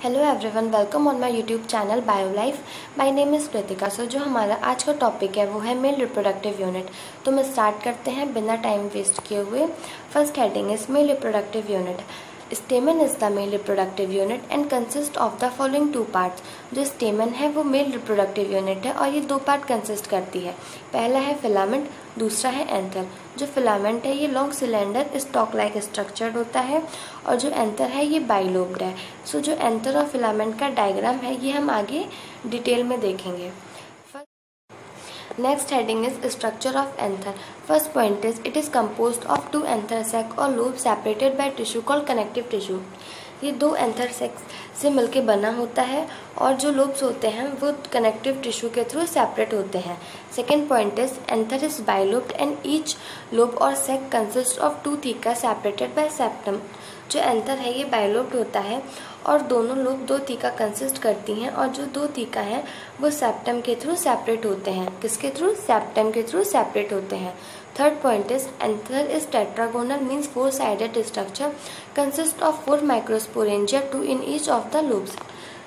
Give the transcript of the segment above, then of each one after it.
Hello everyone, welcome on my YouTube channel bio life. My name is Kritika. So जो हमारा आज का topic है वो है मेल रिप्रोडक्टिव यूनिट। तो मैं स्टार्ट करते हैं बिना टाइम वेस्ट किए हुए। First heading is male reproductive unit. स्टेमन is the male reproductive unit and consist of the following two parts. जो स्टेमन है वो मेल रिप्रोडक्टिव यूनिट है और ये दो पार्ट कंसिस्ट करती है। पहला है फिलामेंट, दूसरा है एंथर। जो फिलामेंट है ये long cylinder stock like structured होता है और जो एंथर है ये बाइलोब्ड है। सो जो एंथर और फिलामेंट का डायग्राम है ये हम आगे डिटेल में देखेंगे। Next heading is structure of anther. First point is it is composed of two anther sac और lobe separated by tissue called connective tissue. ये दो एंथर सेक्स से मिलके बना होता है और जो लोब्स होते हैं वो कनेक्टिव टिश्यू के थ्रू सेपरेट होते हैं। Second point is anther is bilobed and each lobe और sac consist of two theca separated by septum. जो एंथर है ये बाइलोब्ड होता है और दोनों लोब दो थीका कंसिस्ट करती हैं और जो दो थीका हैं वो सेप्टम के थ्रू सेपरेट होते हैं। किसके थ्रू? सेप्टम के थ्रू सेपरेट होते हैं। Third point is anther is tetragonal means four sided structure consist of four microsporangia two in each of the lobes.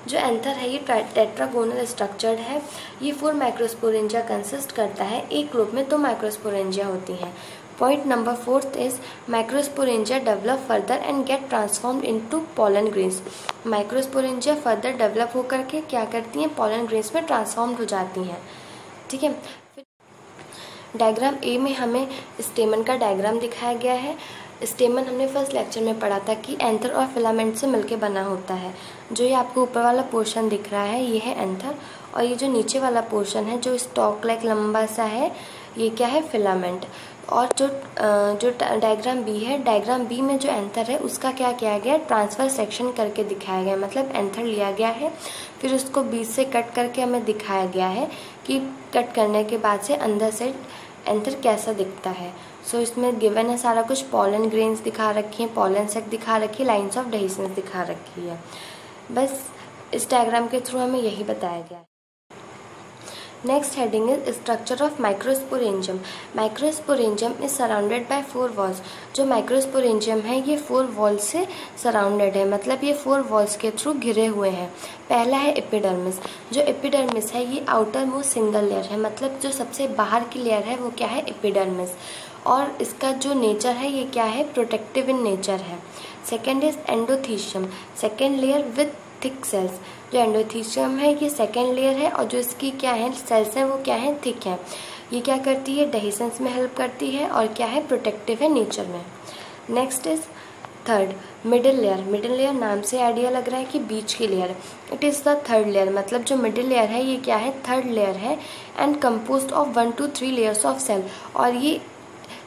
जो एंथर है ये टेट्रागोनल स्ट्रक्चर्ड है। ये फोर माइक्रोस्पोरेंजिया कंसिस्ट करता है। एक लोब में दो माइक्रोस्पोरेंजिया होती हैं। Point number fourth is microsporangia develop further and get transformed into pollen grains. Microsporangia further develop होकर के क्या करती हैं? पोलन ग्रेन्स में ट्रांसफॉर्म्ड हो जाती हैं। ठीक है। डायग्राम ए में हमें स्टेमन का डायग्राम दिखाया गया है। स्टेमन हमने फर्स्ट लेक्चर में पढ़ा था कि एंथर और फिलामेंट से मिलके बना होता है। जो ये आपको ऊपर वाला पोर्शन दिख रहा है ये है एंथर और ये जो नीचे वाला पोर्शन है जो स्टॉक लाइक लंबा सा है ये क्या है? फिलामेंट। और जो डायग्राम बी है, डायग्राम बी में जो एंथर है उसका क्या किया गया? ट्रांसफर सेक्शन करके दिखाया गया। मतलब एंथर लिया गया है फिर उसको बीच से कट करके हमें दिखाया गया है कि कट करने के बाद से अंदर से एंथर कैसा दिखता है। सो इसमें गिवन है सारा कुछ। पोलन ग्रेन्स दिखा रखी हैं, पोलन सेक दिखा रखी है, लाइन्स ऑफ डेहिसेंस दिखा रखी है। बस इस डायग्राम के थ्रू हमें यही बताया गया है। Next heading is structure of microsporangium. Microsporangium is surrounded by four walls. जो माइक्रोस्पोरेंजियम है ये फोर वॉल्स से सराउंडेड है, मतलब ये फोर वॉल्स के थ्रू घिरे हुए हैं। पहला है एपिडर्मिस। जो एपिडर्मिस है ये आउटर मोस्ट सिंगल लेयर है, मतलब जो सबसे बाहर की लेयर है वो क्या है? एपिडर्मिस। और इसका जो नेचर है ये क्या है? प्रोटेक्टिव इन नेचर है। Second is endothecium, second layer with thick cells. जो एंडोथीशियम है ये सेकेंड लेयर है और जो इसकी क्या है? सेल्स हैं वो क्या है? थिक है। ये क्या करती है? डेहिसेंस में हेल्प करती है और क्या है? प्रोटेक्टिव है नेचर में। Next is third middle layer. Middle layer नाम से आइडिया लग रहा है कि बीच की layer. It is the third layer, मतलब जो मिडिल लेयर है ये क्या है? थर्ड लेयर है and composed of 1 to 3 layers of cell. और ये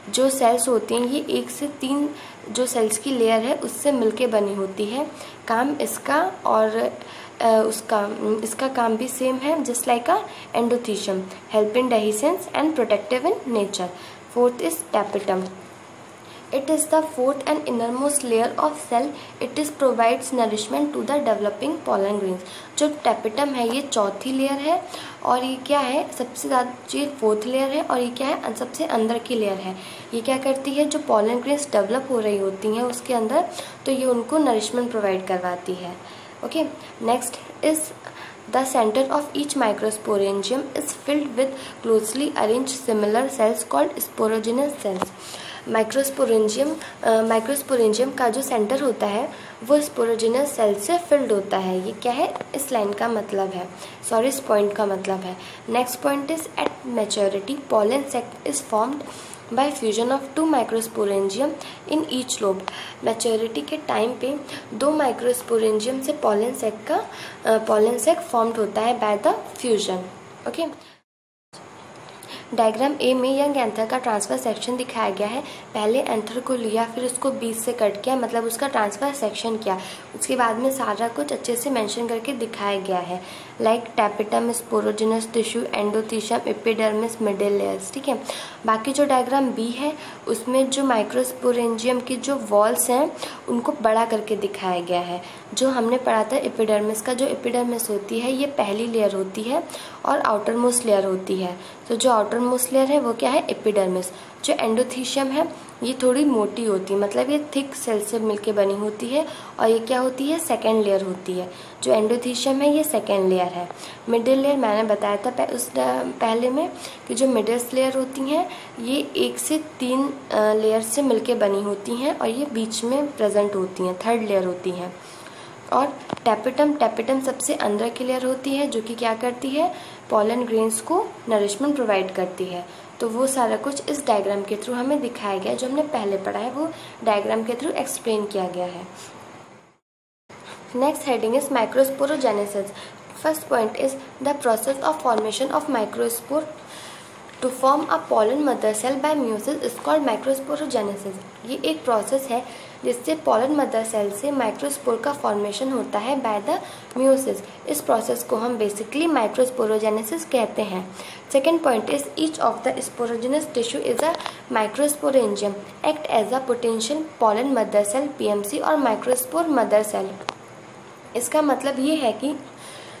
जो सेल्स होती हैं ये 1 से 3 जो सेल्स की लेयर है उससे मिलके बनी होती है। काम इसका और इसका काम भी सेम है, just like a endothecium, help in dehiscence and protective in nature. Fourth is tapetum. It is the fourth and innermost layer of cell. It is provides nourishment to the developing pollen grains. जो tapetum है ये चौथी layer है और ये क्या है? सबसे ज़्यादा ये फोर्थ लेयर है और ये क्या है? सबसे अंदर की लेयर है। ये क्या करती है? जो pollen grains डेवलप हो रही होती हैं उसके अंदर तो ये उनको नरिशमेंट प्रोवाइड करवाती है। Okay. Next is The center of each microsporangium is filled with closely arranged similar cells called sporogenous cells. Microsporangium का जो सेंटर होता है वो स्पोरोजेनस सेल से फिल्ड होता है। ये क्या है? इस लाइन का मतलब है, सॉरी इस पॉइंट का मतलब है। Next point is at maturity pollen sac is formed by fusion of 2 microsporangium in each lobe. Maturity के टाइम पे 2 माइक्रोस्पोरेंजियम से पोलन सेक फॉर्म्ड होता है by the fusion. Okay. Diagram A में यंग एंथर का ट्रांसफर सेक्शन दिखाया गया है। पहले एंथर को लिया फिर उसको बीच से कट किया, मतलब उसका ट्रांसफर सेक्शन किया। उसके बाद में सारा कुछ अच्छे से मेंशन करके दिखाया गया है, like tapetum, sporogenous tissue, endothecium, epidermis, middle layers. ठीक है। बाकी जो डायग्राम बी है उसमें जो माइक्रोस्पोरेंजियम की जो वॉल्स हैं उनको बड़ा करके दिखाया गया है। जो हमने पढ़ा था एपिडर्मिस का, जो एपिडर्मिस होती है ये पहली लेयर होती है और आउटर मोस्ट लेयर होती है। तो जो आउटर मोस्ट लेयर है वो क्या है? एपिडर्मिस। जो एंडोथीशियम है ये थोड़ी मोटी होती है, मतलब ये थिक सेल से मिलके बनी होती है, और ये क्या होती है, सेकेंड लेयर होती है। जो एंडोथीशियम है ये सेकेंड लेयर है। मिडिल लेयर मैंने बताया था पहले में कि जो मिडिल लेयर होती हैं ये 1 से 3 लेयर से मिलके बनी होती हैं, और ये बीच में प्रेजेंट होती हैं, थर्ड लेयर होती हैं। और टैपेटम सबसे अंदर की लेयर होती है, जो कि क्या करती है, पॉलन ग्रेन्स को नरिशमेंट प्रोवाइड करती है। तो वो सारा कुछ इस डायग्राम के थ्रू हमें दिखाया गया, जो हमने पहले पढ़ा है वो डायग्राम के थ्रू एक्सप्लेन किया गया है। Next heading is microsporogenesis. First point is the process of formation of microspore to form a pollen mother cell by meiosis is called microsporogenesis. ये एक प्रोसेस है जिससे पॉलन मदर सेल से microspore का formation होता है बाय द म्यूसिस। इस process को हम बेसिकली माइक्रोस्पोरोजेनेसिस कहते हैं। Second point is each of the sporogenous tissue is a microsporangium act as a potential pollen mother cell PMC और माइक्रोस्पोर मदर सेल। इसका मतलब ये है कि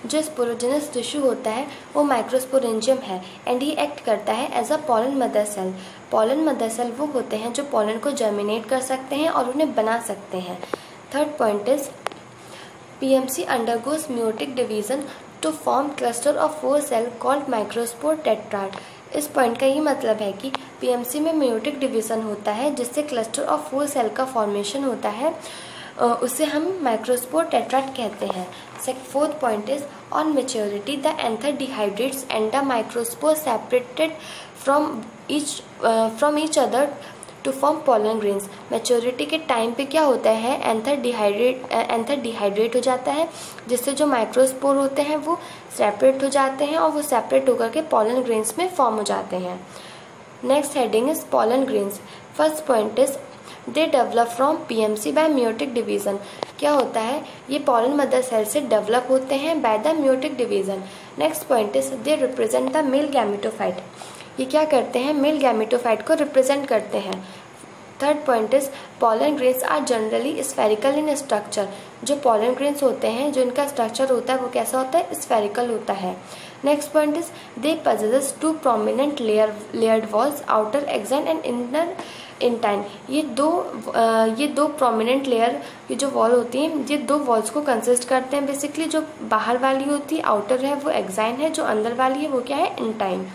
जो स्पोरोजेनस टिश्यू होता है वो माइक्रोस्पोरेंजियम है एंड ये एक्ट करता है as a pollen mother cell. Pollen mother cell वो होते हैं जो पॉलन को जर्मिनेट कर सकते हैं और उन्हें बना सकते हैं। Third point is PMC undergoes meiotic division to form cluster of 4 cell called microspore tetrad. इस पॉइंट का ये मतलब है कि पीएमसी में म्यूटिक डिवीजन होता है जिससे क्लस्टर ऑफ 4 सेल का फॉर्मेशन होता है, उसे हम माइक्रोस्पोर टेट्राड कहते हैं। Fourth point is on maturity the anther dehydrates and the microspore separated from each other to form pollen grains. Maturity के टाइम पे क्या होता है, एंथर डिहाइड्रेट हो जाता है जिससे जो माइक्रोस्पोर होते हैं वो सेपरेट हो जाते हैं और वो सेपरेट होकर के पॉलन ग्रेन्स में फॉर्म हो जाते हैं। Next heading is pollen grains. First point is they develop from PMC by meiotic division. क्या होता है, ये पॉलन मदर सेल से डेवलप होते हैं by the meiotic division. Next point is they represent the male gametophyte. ये क्या करते हैं, मेल गैमेटोफाइट को रिप्रेजेंट करते हैं। Third point is pollen grains are generally spherical in structure. जो पॉलन ग्रेन्स होते हैं जो इनका स्ट्रक्चर होता है वो कैसा होता है, स्फेरिकल होता है। Next point is they possesses 2 prominent layered walls, outer exine and inner intine. ये दो प्रोमिनेंट लेयर की जो वॉल होती है ये 2 वॉल्स को कंसिस्ट करते हैं। बेसिकली जो बाहर वाली होती है आउटर है वो एक्साइन है, जो अंदर वाली है वो क्या है, intine.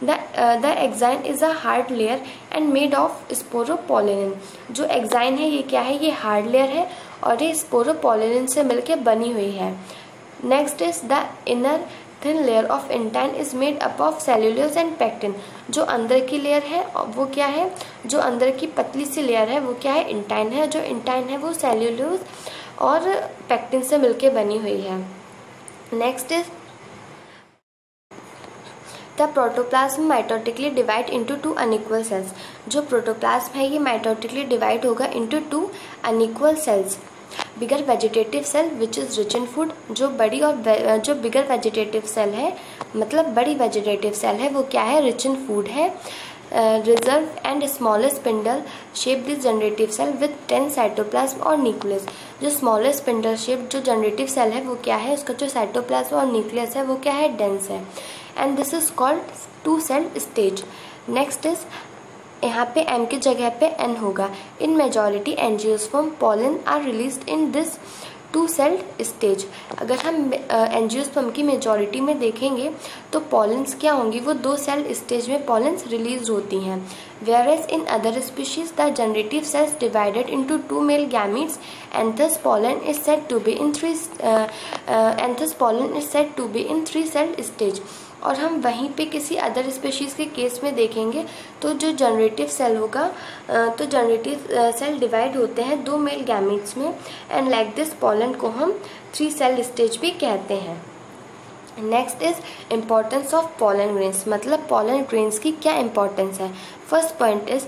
The exine is a hard layer and made of sporopollenin. जो एक्साइन है ये क्या है, ये हार्ड लेयर है और ये स्पोरोपोलिन से मिलकर बनी हुई है। Next is the inner thin layer of intine is made up of cellulose and pectin. जो अंदर की लेयर है वो क्या है, जो अंदर की पतली सी लेयर है वो क्या है, इंटाइन है। जो इंटाइन है वो सेल्यूलोज और पेक्टिन से मिलके बनी हुई है। Next is the protoplasm mitotically divide into 2 unequal cells. जो प्रोटोप्लाज्म है ये माइटोटिकली डिवाइड होगा into 2 unequal cells. Bigger vegetative cell which is rich in food. जो बिगर वेजिटेटिव सेल है मतलब बड़ी वेजिटेटिव सेल है वो क्या है, रिच इन फूड है। Reserve and smallest spindle shape this generative cell with 10 cytoplasm और न्यूक्लियस। जो स्मॉलेस्ट स्पिंडल शेप जो जनरेटिव सेल है वो क्या है, उसका जो साइटोप्लाज्म और न्यूक्लियस है वो क्या है, डेंस है। And this is called 2 cell stage. Next is यहाँ पे M की जगह पे N होगा। In majority angiosperm pollen are released in this 2 celled stage. अगर हम एंजियोस्पर्म की मेजॉरिटी में देखेंगे तो पॉलन्स क्या होंगी, वो 2 सेल स्टेज में पॉलन्स रिलीज होती हैं। Whereas in other species the generative cells divided into 2 male gametes and thus pollen is said to be in 3 cell stage। और हम वहीं पे किसी अदर स्पीशीज़ के केस में देखेंगे तो जो जनरेटिव सेल होगा तो जनरेटिव सेल डिवाइड होते हैं 2 मेल गैमीट्स में एंड लाइक दिस पॉलन को हम 3 सेल स्टेज भी कहते हैं। Next is importance of pollen grains. मतलब पॉलन ग्रेन्स की क्या इम्पोर्टेंस है। First point is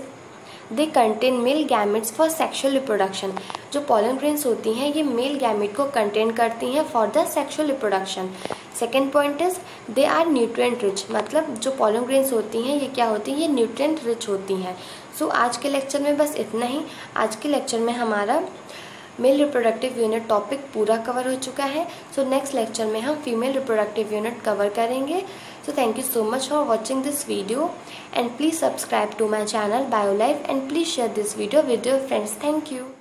they contain male gametes for sexual reproduction. जो पॉलन ग्रेन्स होती हैं ये मेल गैमेट को कंटेन करती हैं for the sexual reproduction. Second point is they are nutrient rich. मतलब जो पॉलन ग्रेन्स होती हैं ये क्या होती हैं, ये न्यूट्रिएंट रिच होती हैं। सो आज के लेक्चर में बस इतना ही। आज के लेक्चर में हमारा मेल रिप्रोडक्टिव यूनिट टॉपिक पूरा कवर हो चुका है। सो नेक्स्ट लेक्चर में हम फीमेल रिप्रोडक्टिव यूनिट कवर करेंगे। So thank you so much for watching this video, and please subscribe to my channel BioLife, and please share this video with your friends. Thank you.